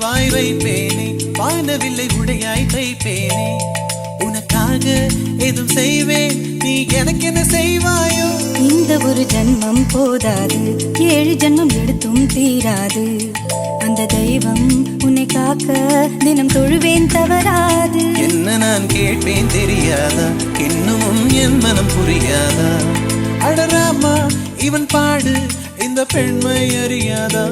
பூவாய் வைப்பேனே, வானவில்லை உடையாய் தைப்பேனே. உனக்காக எதுவும் செய்வேன், நீ எனக்கு என்ன செய்வாயோ? இந்த ஒரு ஜன்மம் போதாது, 7 ஜன்மம் எடுத்தும் தீராது. அந்த தெய்வம் உன்னை காக்க தினம் தொழுவேன் தவறாது. என்ன நான் கேட்பேன் தெரியாதா, இன்னமும் என் மனம் புரியாதா? அடராமா இவன் பாடு இந்த பெண்மை அறியாதா?